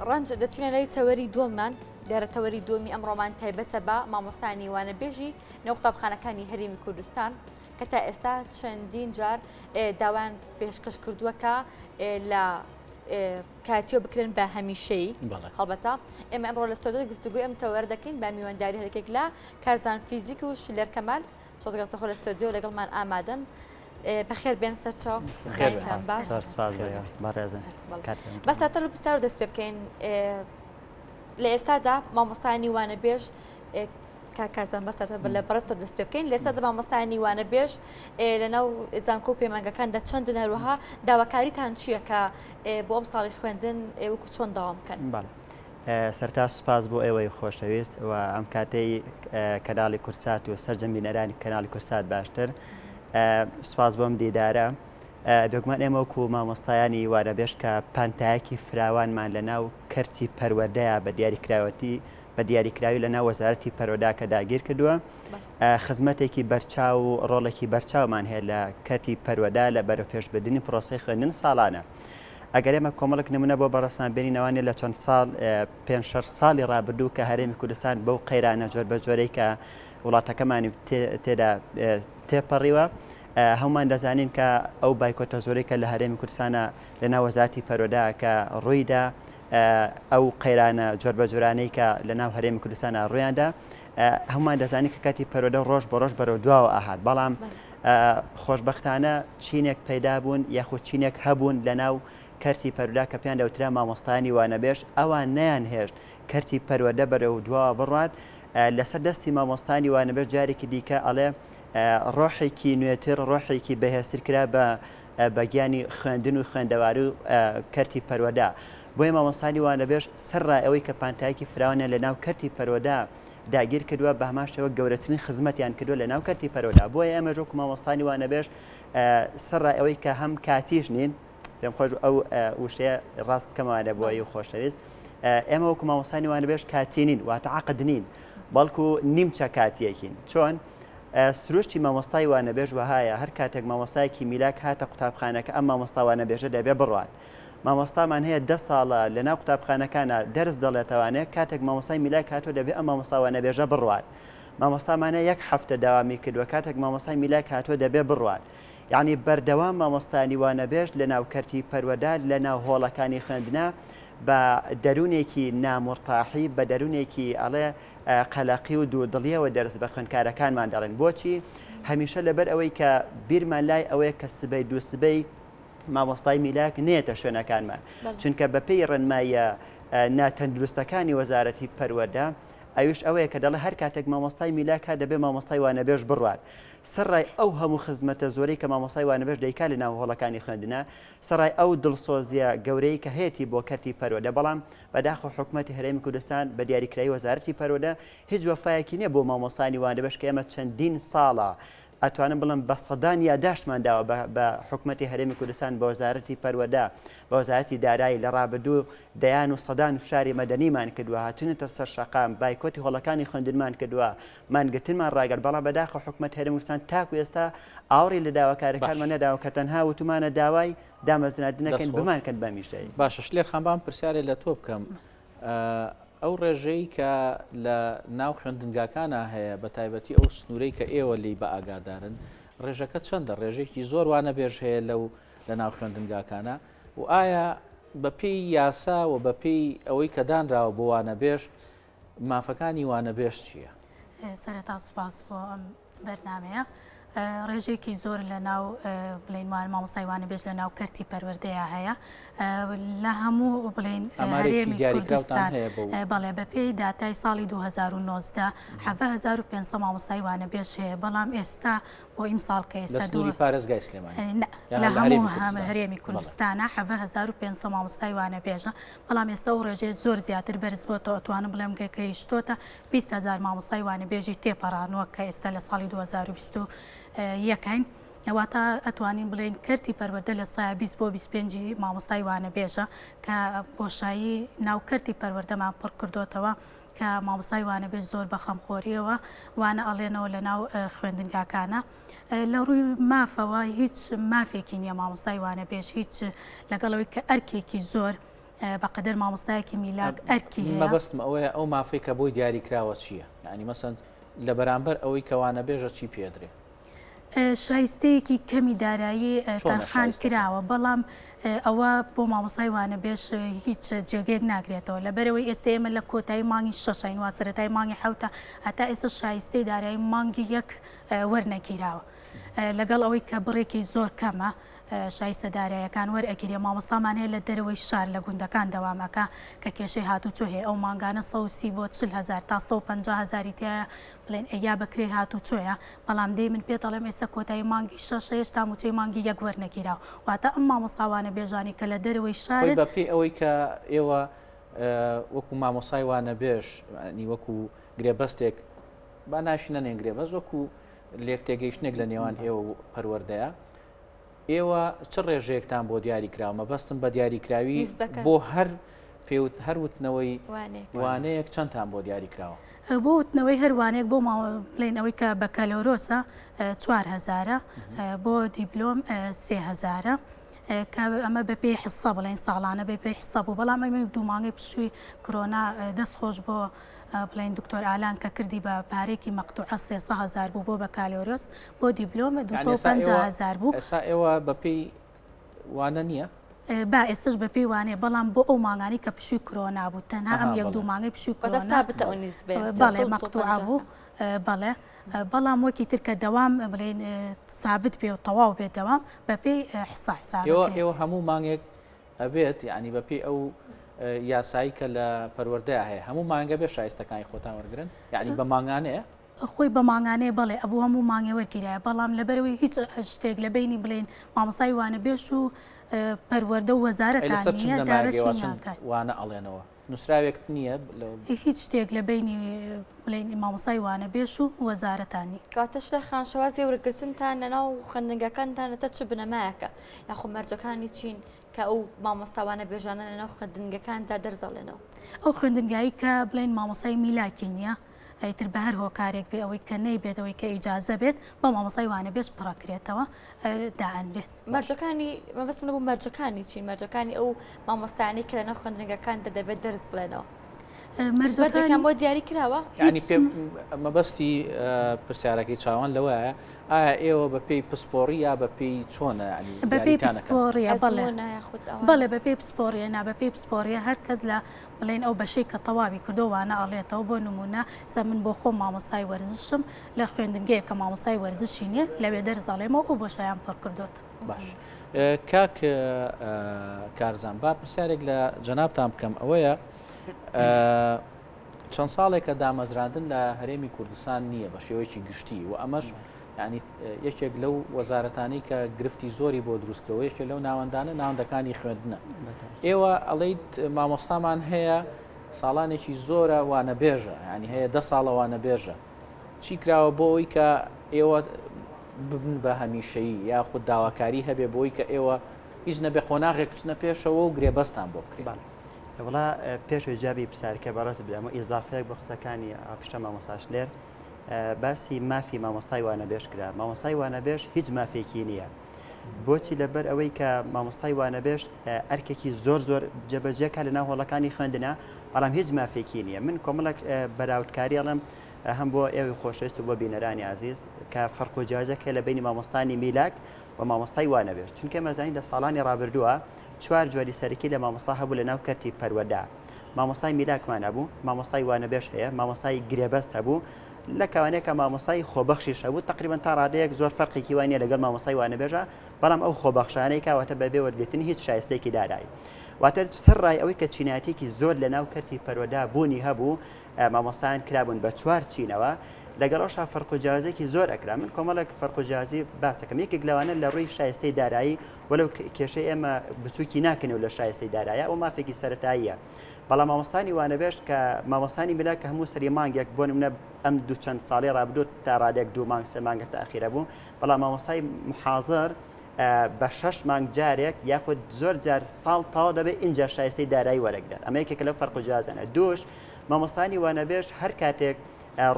ڕەنج دەچینە لای تەوەری دووەممان دیارە تەوەری دووەمی ئەمڕۆمان تایبەتە بە مامۆستایانی وانەبێژی نێو قوتابخانەکانی هەرێمی کوردستان کە تا ئێستا چەندین جار داوایان پێشکەش کردووە کە لە کاتیۆ بکرێن بە هەمیشەی هەڵبەتە ئێمە ئەمڕۆ لە ستۆدیۆ گفتوگوی ئەم تەوەر دەکەین بە میوانداری هەرێکێک لە کارزان فیزیک و شلێرکەمال شۆزگەستەخۆ لە ستۆدیۆ لەگەڵمان ئامادەن بەخێربێن سەرچاو بەس تەلو پستار و دەست پێ بکەین لە ئێستادا مامۆستایانی وانەبێژ کارزان بەستە لە بەڕستە دەست پێ بکەین لە ئێستادا مامۆستایانی وانەبێژ لەناو زانکۆ و پەیمانگەکاندا چەندن هەروەها داواکاریتان چییە کە بۆ ئەم ساڵی خوێندن وەکو چۆن داوام بکەن سەرتا سوپاس بۆ ئێوەی خۆشەویست و ئەم کاتەی کەناڵی کوردسات و سەرجەمبینەرانی کەناڵی کوردسات باشتر سوپاس بۆم دیدارە بێگومان ئێمە وەکو مامۆستایانی وانەبێژ کە پانتایەکی فراوانمان لە ناو کەرتی پەروەردەیە بە دیاریکراوەتی بە دیاریکراوی لە ناو وەزارەتی پەروەردە کە داگیر کردووە خزمەتێکی بەرچاو و ڕۆڵێکی بەرچاومان هەیە لە کەرتی پەروەردە لە بەرەوپێشبردننی پرۆسەی خوێندن ساڵانە ئەگەر ئێمە کۆمەڵک نمونە بۆ بەڕێسانبێنینەوانێت لە چەند ساڵ 5-6 ساڵی ڕابردوو کە هەرێمی کوردستان بەو قەیرانە جۆر بە جۆرەی کە وڵاتەکەمانی تێدا تێپەڕیوە هەمومان دەزانین کە ئەو بایکۆتە زۆرەی کە لە هەرێمی کوردستانە لە ناو وەزارەتی پەروەردە کە ڕوویدا ئەو قەیرانە جۆر بە جۆرانەی کە لە ناو هەرێمی کوردستانە ڕوویاندا هەمومان دەزانین کە کاتی پەروەردە ڕۆژ بە ڕۆژ بەرەو دواوە ئاهات بەڵام خۆشبەختانە چینێک پەیدا بوون یاخود چینێک هەبوون لە ناو کەرتی پەروەردە کە پێیان دەوترا مامۆستایانی وانەبێژ ئەوان نەیانهێشت کەرتی پەروەردە بەرەو دواوە بڕوات لەسەر دەستی مامۆستایانی وانەبێژ جارێکی دیکە ئەڵێ ڕۆحێکی نوێتر ڕۆحێکی بەهێزتر کرا بە گیانی خوێندن و خوێندەواری و کەرتی پەروەردە بۆیە مامۆستایانی وانەبێژ سەرڕای ئەوەی کە پانتایەکی فراوانە لە ناو کەرتی پەروەردە داگیر کردووە بە هەمان شێوە گەورەترین خزمەتیان کردووە لە ناو کەرتی پەروەردە بۆیە ئێمە وەکو مامۆستایانی وانەبێژ سەرڕای ئەوەی کە هەم کاتیش نین پێم خۆش ئەو وشەیە ڕاست بکەمەوانە بۆ ئەو خۆشەویست ئێمە وەکو مامۆستایانی وانەبێژ کاتی نین واتە عەقد نین بەڵکو نیمچە کاتیەکین چۆن سروشتی مامۆستای وانەبێژ وهایە هەر کاتێک مامۆستایەکی میلاک هاتە قوتابخانەکە ئەم مامۆستا وانەبێژە دەبێ بڕوات مامۆستامان هەیە 10 ساڵە لە ناو قوتابخانەکانە دەرس دەڵێتەوانەیە کاتێک مامۆستای میلاک هاتۆ دەبێ ئەم مامۆستا وانەبێژە بڕوات مامۆستامانە 1 هەفتە داوامی کردووە کاتێک مامۆستای میلاک هاتۆ دەبێ بڕوات یعنی بەردەوام مامۆستایانی وانەبێژ لە ناو کەرتی پەروەردە لە ناو هۆڵەکانی خوێندنە بە دەروونێکی نامۆرتاحی بە دەروونێکی ئەڵێ قەلەقی و دوودڵیەوە دەرس بە خوێندکارەکانمان دەڵێن بۆچی هەمیشە لەبەر ئەوەی کە بیرمان لای ئەوەیە کە سبەی دووسبەی مامۆستای میلاک نێتە شوێنەکانمان چونکە بەپێی ڕێنمایە ناتەندروستەکانی وەزارەتی پەروەردە ئەوش ئەوەیە کە دەڵێ هەر کاتێک مامۆستای میلاک دەبێ مامۆستای وانەبێژ بڕوات سەرڕای ئەو هەموو خزمەتە زۆرەی کە مامۆستای وانەبێژ دەیکا لە ناو هۆڵەکانی خوێندنە سەرڕای ئەو دڵسۆزیە گەورەی کە هەیەی بۆ کەرتی پەروەردە بەڵام بەداخۆ حکوومەتی هەرێمی کوردستان بە دیاریکراوی وەزارەتی پەروەردە هیچ وەفایەکی نییە بۆ مامۆستایانی وانەبێژ کە ئێمە چەندین ساڵە ئەتوانم بڵم بە سەدان یاداشتمان داوە بە حکوومەتی هەرێمی کوردستان بە وەزارەتی پەروەردە بە وەزارەتی دارایی لە ڕابردوو دەیان و سەدان فشاری مەدەنیمان کردووە هاتوونەتە سەر شەقام بایکۆتی هۆڵەکانی خوێندنمان کردووە مانگرتنمان ڕاگەر بەڵام بەداخە حکوومەت هەرێمی کوردستان تاکو ئێستا ئاوڕی لە داواکارەکانمان نەداوە کە تەنها وتمانە داوای دامەزراندنەکەن بمانکەن بە میشەیە باشە شلێر خانبام پرسیارێک لە تۆ بکەم ئەو ڕێژەی کە لە ناو خوێندنگاکانە هەیە بە تایبەتی ئەو سنوورەی کە ئێوە لی بە ئاگادارن ڕێژەکە چەندە ڕێژێکی زۆر وانەبێژ هەیە لە ناو خوێندنگاکانە و ئایا بەپێی یاسا و بەپێی ئەوەی کە دانراوە بۆ وانەبێژ مافەکانی وانەبێژ چییە؟ سەرەتا سوپاس بۆ ئەم بەرنامەیە ڕێژێکی زۆر لە ناو بڵین مامۆستای وانەبێژ لە ناو کەرتی پەروەردەیە هەیە لە هەموو بڵین هەرێمی کوردستان بەڵێ بەپێی داتای ساڵی 2019 1500 مامۆستای وانەبێژ هەیە بەڵام ئێستا بۆ ئیمساڵ کە ئێستا دووری پارێزگای سلێمانی لە هەموو هەرێمی کوردستانە 1500 مامۆستای وانەبێژە بەڵام ئێستا و ڕێژێ زۆر زیاتر بەرز بۆ ئەتوانم بڵێم کە هیچتۆتە 200,000 مامۆستای وانەبێژی تێپەڕانوە کە ئێستا لە ساڵی 2020 یەکەین ئەواتە ئەتوانین بڵێن کەرتی پەروەردە لە سایە 20 بۆ 25 مامۆستای وانەبێژە کە بۆشایی ناو کەرتی پەروەردەمان پڕ کردوتەوە کە مامۆستای وانەبێژ زۆر بە خەمخۆریەوە وانە ئەڵێنەوە لە ناو خوێندنگاکانە لە ڕووی مافەوە هیچ مافێکی نییە مامۆستای وانەبێژ هیچ لەگەڵەوەی کە ئەرکێکی زۆر بەقدر مامۆستایەکی میلاک ئەرکی هەیە. مەبەستم ئەوەیە ئەو مافەی کە بۆی دیاریکراوە چییە؟ یعنی مەسەن لە بەرامبەر ئەوەی کە وانەبێژە چی پێدرێ؟ شایستەیەکی کەمی دارایی تەرخان کراوە، بەڵام ئەوە بۆ مامۆستای وانەبێژ هیچ جێگەیەک ناگرێتەوە لەبەرەوەی ئێستا ئێمە لە کۆتایی مانگی 6 وا سەرەتای مانگی 7 هەتا ئێستا شایستەی دارایی مانگی 1 وەرنەگیراوە لەگەڵ ئەوەی کە بڕێکی زۆر کەمە شایستە داراییەکان وەرئەگیرێ. مامۆستامان هەیە لە دەرەوەی شار لە گوندەکان دەوامەکە کە کێشەی هاتوچۆ هەیە، ئەو مانگانە 130 بۆ 40,000 تا 150,000 تایە بڵێن ئەیا بەکرێ هاتوچۆیە، بەڵام دەی من پێ دەڵێم ئێستا کۆتایی مانگی 6 هێشتا موچەی مانگی 1 وەرنەگیراوە. واتە ئەم مامۆستاوانە بێژانی کە لە دەرەوەی شارن بەپێی ئەوەی کە ئێوە وەکو مامۆسای وانەبێژ وەکو گرێبەستێک با ناشی نەنێن گرێبەست وەکو لێک تێگەیشتێک لە نێوان ئێوە و پەروەردەیە، ئێوە چ ڕێژەیەکتان بۆ دیاریکراوە؟ مەبەستم بە دیاریکراوی بۆ هەر وتنەوەی وانەیەک چەندتان بۆ دیاریکراوە؟ بۆ وتنەوەی هەروانێک بۆ بڵێنەوەی کە بەکەلۆرۆسە 4,000 بۆ دیبلۆم 3,000 کە ئەمە بەپێی حسە بڵێن ساڵانە بەپێی حسە بوو، بەڵام ئەمە دوومانگەی پشووی کۆرۆنا دەستخۆش بۆ بڵێن دکتۆر ئالان کە کردی بە پارێکی مەقتوعە 300,000 بوو بۆ بەکالۆرۆس، بۆ دیبلۆم 250,000 بوو. ئێستا ئێوە بەپێی وانە نییە؟ با ئێستش بەپێی وانێ، بەڵام بۆ ئەو مانگانی کە پشووی کۆرۆنا بوو تەنها ئەم 1 دوومانگەی پشووی کۆرۆنا بەڵێ مەقتوعە بوو، بەڵێ بەڵام وەکی تر کە دەوام بڵێن سابت بێ و تەواو بێت دەوام بەپێی حساب ئێوە هەموو مانگێک ئەبێت یعنی بەپێی ئەو یاسایی کە لە پەروەردەیە هەیە هەموو مانگە بێ شایستەکانی خۆتان وەرگرن، یعنی بە مانگانەیە خۆی بە مانگانەیە بڵێ ئەبوو هەموو مانگێ وەرگیرایە، بەڵام لەبەرەوەی هیچ شتێک لە بینی بڵێن مامۆستای وانەبێژ و پەروەردە و وەزارەتانیە دابەشی ناکات وانە ئەڵێنەوە نووسراوێکت نییە هیچ شتێک لە بینی بڵێن مامۆستای وانەبێژ و وەزارەتانی. کاتەش لە خانشەوازی وەرگرتنتان لەناو خوێندنگەکانتان لەسەر چ بنەمایەکە یاخۆ مەرجەکانی چین کە ئەو مامۆستاوانە بێژانە لەناو خوێندنگەکاندا دەرزەڵێنەوە؟ ئەو خوێندنگایی کە بڵێن مامۆستای میلاکی نییە ئەیتر بە هەر هۆکارێک بێ ئەوەی کە نەیبێتەوەی کە ئیجازە بێت بە مامۆستای وانەبێژ پڕەکرێتەوە دائەنرێت. مەرجەکانی مەبەستم بوو مەرجەکانی چین؟ مەرجەکانی ئەو مامۆستایانی کە لەناو خوێندنگەکاندا دەبێت دەرز بڵێنەوە مەرجەکان بۆ دیاری کراوە؟ ینی مەبەستی پرسیارەکەی چاوان لەوەیە ئایا ئێوە بەپێی پسپۆڕی یا بەپێی چۆنە بەپێی پسپۆڕیە؟ بەڵێ بەپێی پسپۆڕیە نا بەپێی پسپۆڕیە هەر کەس لە بڵێن ئەو بەشەی کە تەواوی کردووانە ئەڵێتەوە بۆ نمونە سە من بۆ خۆم مامۆستای وەرزشم لە خوێندنگەیە کە مامۆستای وەرزشی نییە لەوێ دەرزەڵێمەوە ئەو بۆشایان پڕ کردوت. باش کاک کارزان با پرسیارێک لە جەنابتان بکەم ئەوەیە چەند ساڵێکە دامەزراندن لە هەرێمی کوردستان نییە بە شێوەیەکی گشتی و ئەمەش ینی یەکێک لەو وەزارەتانی کە گرفتی زۆری بۆ دروستکەوە یەکێک لەو ناوەندانە ناوەندەکانی خوێندنە. ئێوە ئەڵێیت مامۆستامان هەیە ساڵانێکی زۆرە وانەبێژە ینی هەیە 10 ساڵە وانەبێژە، چی کراوە بۆ ئەوی کە ئێوە ببن بە هەمیشەیی یاخود داواکاری هەبێ بۆی کە ئێوە هیچ نەبێ قۆناغێک بچنە پێشەوە و گرێبەستان بۆ بکرێت؟ وڵا پێشوی جابی پرسیارکە بەڕاست بدەم و ئیزافەیەک بە قسەکانی پشتە مامۆستاش لێر باسی مافی مامۆستای وانەبێژ کرا. مامۆستای وانەبێژ هیچ مافێکی نییە، بۆچی لەبەر ئەوەی کە مامۆستای وانەبێژ ئەرکێکی زۆر جەبەجێکە لە ناو هۆڵەکانی خوێندنە، بەڵام هیچ مافێکی نییە. من کۆمەڵک بەراوردکاری ئەڵم هەم بۆ ئێوەی خۆشەویست و بۆ بینەرانی عزیز کە فەرق و جیاوازەکە لە بینی مامۆستانی میلاک و مامۆستای وانەبێژ، چونکە مەزانی لە ساڵانی ڕابردووە 4 جۆری سەرەکی لە مامۆستا هەبوو لە ناو کەرتی پەروەردە. مامۆستای میلاکمان هەبوو، مامۆستای وانەبێژ هەیە، مامۆستای گرێبەست هەبوو، لە کەوانەیە کە مامۆستای خۆبەخشیش هەبوو تقریبا تا ڕادەیەک زۆر فەرقێکی وانە لەگەڵ مامۆستای وانەبێژە، بەڵام ئەو خۆبەخشانەی کاواتە بەبێ وەرگرتنی هیچ شایستەیەکی دارایی. واتە سەر ڕای ئەوەی کە چینایەتێکی زۆر لە ناو کەرتی پەروەردە بوونی هەبوو مامۆستایان کرابوون بە 4 چینەوە، لەگەڵەوەشا فەرق و جیاوازێکی زۆر ئەکرا. من کۆمەڵک فەرق و جیاوازی باسەکەم، یەکێک لەوانە لە ڕووی شایستەی دارایی وەلەو کێشەی ئێمە بچووکی ناکەنەوە لە شایستەی دارایە ئەو مافێکی سەرەتاییە، بەڵام مامۆستانی وانەبێژ کە مامۆستانی میلاک کە هەموو سەری مانگێک بۆ نمونە ئەم دوو چەند ساڵی ڕابردوو تا ڕادێک 2 مانگ 3 مانگە تاخیرە بوو، بەڵام مامۆستای محاضر بە 6 مانگ جارێک یاخود زۆر جار ساڵ تاوا دەبێت اینجا شایستەی دارایی وەرەگرێت. ئەمە یەکێک لەو فەرق و جیاوازانە. دووش مامۆستانی وانەبێژ هەر کاتێک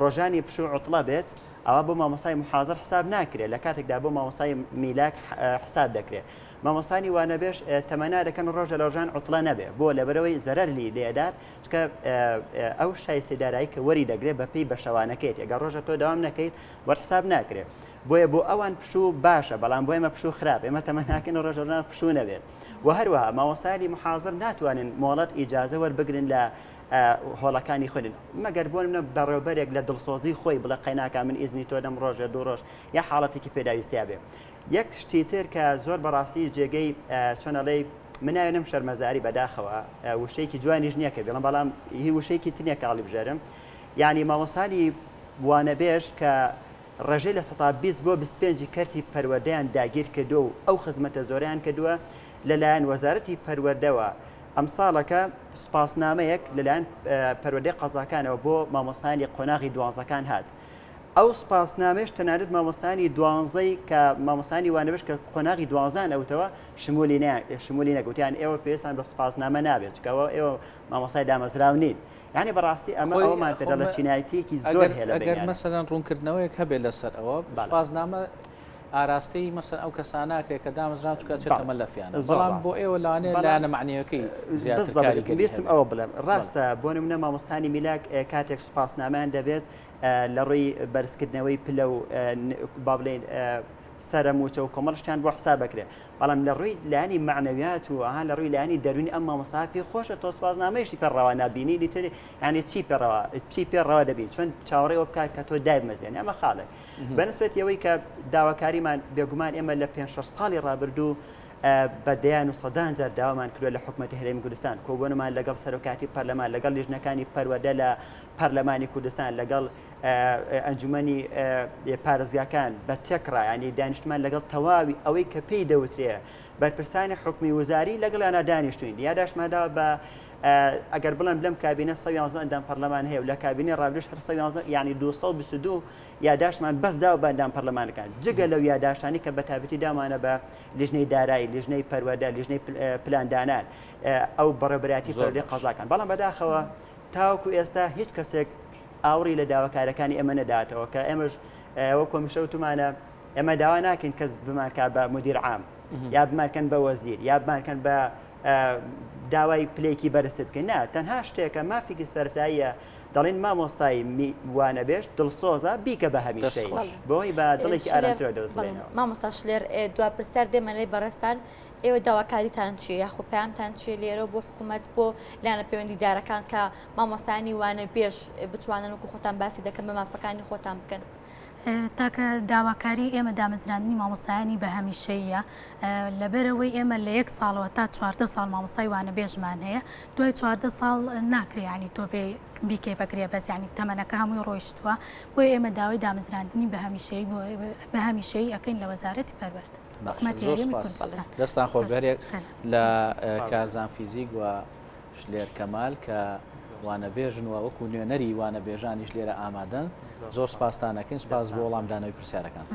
ڕۆژانی پشوو عوتڵە بێت ئەوە بۆ مامۆستای محاضر حساب ناکرێت، لە کاتێکدا بۆ مامۆستای میلاک حساب دەکرێت. مامۆستانی وانەبێژ تەمەنا دەکەن ڕۆژە لە ڕۆژان عوتڵە نەبێ بۆ لەبەرەوەی زەرەرلی لێدات چکە ئەو شای سێدارایی کە وەری دەگرێت بە پێی بەشەوانەکەیت ئەگەر ڕۆژە تۆ داوام نەکەیت وەرحساب ناکرێت بۆیە بۆ ئەوان پشوو باشە بەڵام بۆ ئێمە پشوو خراپ ئێمە تەمەناکەن ڕۆژەڕۆژان پشوو نەبێت و هەروەها مامۆستایانی محاضر ناتوانن مۆڵەت ئیجازە وەربگرن لە هۆڵەکانی خوێنن مەگەر بۆ منە بەڕێوەبەرێک لە دڵسۆزی خۆی بڵێ قەیناکە من ئیزنی تۆ دەم ڕۆژە دوو ڕۆژ یا حاڵەتێکی پێداویستیا بێ یەک شتی تر کە زۆر بەڕاستی جێگەی چۆنەڵێ مناوێنم شەرمەزاری بەداخەوە وشەیەکی جوانیش نییە کە بێڵم بەڵام هی وشەیەکی تنیە کاڵی بژێرم یعنی مامۆستانی وانەبێژ کە ڕێژەی لە 120 بۆ 25 کەرتی پەروەردەیان داگیر کردو و ئەو خزمەتە زۆریان کردووە لەلایەن وەزارەتی پەروەردەوە ئەم ساڵەکە سوپاسنامەیەک لەلایەن پەروەردەی قەزاکانەوە بۆ مامۆستانی قۆناغی دوانزەکان هات ئەو سوپاسنامەش تەنانەت مامۆستانی دوانزەی کە مامۆستانی وانەبێژ کە قۆناغی دوانزان ئەوتەوە شمولی نەگوتیان ئێوە پێویستان بە سوپاسنامە نابێت چکەوە ئێوە مامۆستای دامەزراو نین یعنی بەڕاستی ئەمە ئەومان پێدا لە چینایەتێکی زۆر هەیە لە ئەگەر مەسەلەن ڕوونکردنەوەیەک هەبێت لەسەر ئەوە سوپاسنامە ئاراستەی مەسەن ئەو کەساناکرێت کە دامەزران چکە چێتەمە لەفیانە بەڵام بۆ ئێوە لەوانەیە لایەنە معنیەکەی زیاترکاریبیستم ئەوە بڵێم ڕاستە بۆ نمونە مامۆستانی میلاک کاتێک سوپاسنامان دەبێت لە ڕووی بەرزکردنەوەی پلە و با بڵێن سەرموچە و کۆمەڵشتیان بۆ حساب بکرێت بەڵام لە ڕووی لایانی معنەویات و ئاها لە ڕووی لایانی دەرونی ئەم مامۆستا پێ خۆشە تۆ سوپاسنامەیەشی پێڕەوا نبینی دیتر یعنی چی پێڕەوا دەبین چۆن چاوەڕێەوە بکات کە تۆ دایمەزێنی ئەمە خاڵێک بەنسبەت ئەوەی کە داواکاریمان بێگومان ئێمە لە 5-6 ساڵی ڕابردوو بە دەیان و سەدان جار داوامان کردووە لە حکوومەتی هەرێمی کوردستان کۆبوونمان لەگەڵ سەرۆکاتی پەرلەمان لەگەڵ لیژنەکانی پەروەردە لە پەرلەمانی کوردستان لەگەڵ ئەنجومەنی پارێزگاکان بە تێکڕا ینی دانیشتمان لەگەڵ تەواوی ئەوەی کە پێی دەوترێ بەرپرسانی حکمی وزاری لەگەڵیانە دانیشتوین یاداشمادا بە ئەگەر بڵم لەم کابینە 111 ئەندام پەرلەمان هەیە و لە کابینی ڕابردوش هەر 111 یعنی 222 یاداشمان بەس داوە بە ئەندام پەرلەمانەکان جگە لەو یاداشتانی کە بە تابەتی دامانە بە لیژنەی دارایی لیژنەی پەروەردە لیژنەی پلاندانان ئەو بەڕێوەبەرایەتی پەروەردەی قەزاکان بەڵام بەداخەوە تاوەکو ئێستا هیچ کەسێک ئاوری لە داواکارەکانی ئەمە نەداتەوە کە ئێمەش وە کۆمیشە وتمانە ئێمە داوا ناکەین کەس بمانکە بە مدیر عام یا بمانکەن بە وەزیر یا بمانکەن بە داوای پلێکی بەرزت بکەین نا تەنها شتێکە مافێکی سەرەتاییە دەڵێن مامۆستای وانەبێژ دڵسۆزە بیکە بە هەمیشەی بۆی بە دڵێکی ئارامترەوە دەست بڵێنەوە مامۆستا شلێر دوا پرسیار دێمەلەی بەڕێستان ئێوە داواکاریتان چیە یاخۆ پەیامتان چیە لێرە بۆ حکوومەت بۆ لایەنە پەیوەندیدارەکان کە مامۆستایانی وانەبێژ بتوانن وەکو خۆتان باسی دەکەن بە مافەکانی خۆتان بکەن تاکە داواکاری ئێمە دامەزراندنی مامۆستایانی بە هەمیشەیە لەبەرەوەی ئێمە لە 1 ساڵەوە تا 14 ساڵ مامۆستای وانەبێژمان هەیە دوای 14 ساڵ ناکرێ ینی تۆ بێ بیکەی بەگرێ بەس ینی تەمەنەکە هەمووی ڕۆیشتووە بۆی ئێمە داوای دامەزراندنی بە هەمیشەیی ئەەکەین لە وەزارەتی پەروەردە حکوومەتی هەرێمی کوردستان دەستان خۆبەرێک لە کارزان فیزیک و شلێر کەمال کە وانەبێژن و وەکو نوێنەری وانەبێژانیش لێرە ئامادەن زۆر سپاسدانەکەین سپاس بۆ وەڵامدانەوەی پرسیارەکان.